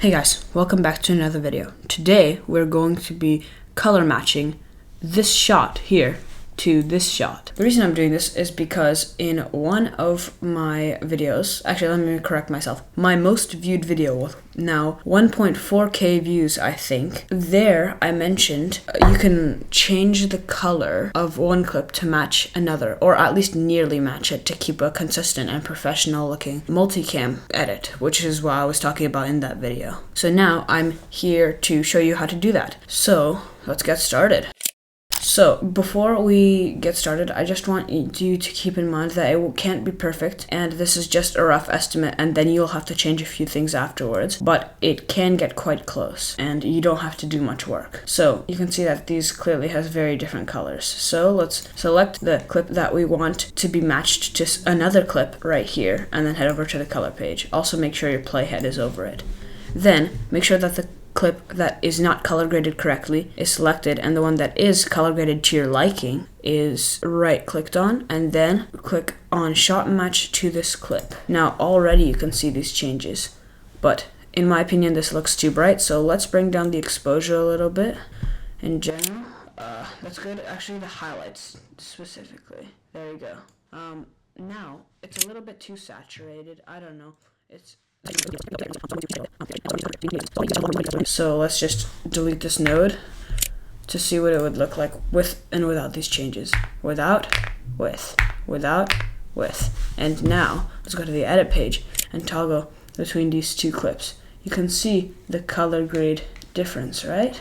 Hey guys, welcome back to another video. Today we're going to be color matching this shot here to this shot. The reason I'm doing this is because in one of my videos, actually let me correct myself, my most viewed video with now 1.4k views, I think. There I mentioned you can change the color of one clip to match another, or at least nearly match it to keep a consistent and professional looking multicam edit, which is what I was talking about in that video. So now I'm here to show you how to do that. So let's get started. So before we get started, I just want you to keep in mind that it can't be perfect, and this is just a rough estimate, and then you'll have to change a few things afterwards, but it can get quite close and you don't have to do much work. So you can see that these clearly has very different colors. So let's select the clip that we want to be matched to another clip right here, and then head over to the color page. Also make sure your playhead is over it. Then make sure that the clip that is not color graded correctly is selected, and the one that is color graded to your liking is right clicked on, and then click on shot match to this clip. Now already you can see these changes, but in my opinion this looks too bright, so let's bring down the exposure a little bit. In general, let's go to actually the highlights specifically. There you go. Now it's a little bit too saturated. I don't know. So let's just delete this node to see what it would look like with and without these changes. Without, with, without, with. And now let's go to the edit page and toggle between these two clips. You can see the color grade difference, right?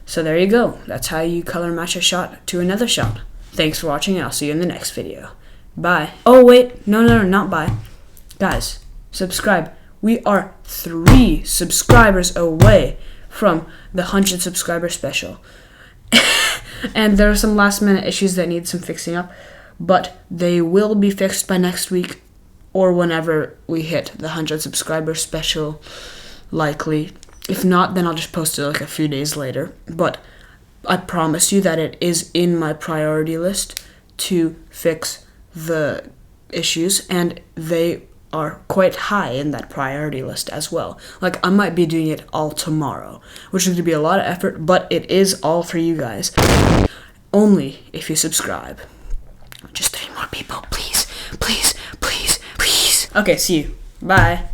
So there you go. That's how you color match a shot to another shot. Thanks for watching, and I'll see you in the next video. Bye. Oh wait, no, not bye. Guys, subscribe. We are 3 subscribers away from the 100 subscriber special. And there are some last minute issues that need some fixing up, but they will be fixed by next week or whenever we hit the 100 subscriber special, likely. If not, then I'll just post it like a few days later. But I promise you that it is in my priority list to fix the issues, and they are quite high in that priority list as well. Like, I might be doing it all tomorrow, which is going to be a lot of effort, but it is all for you guys. Only if you subscribe. Just 3 more people, please, please, please, please. Okay, see you. Bye.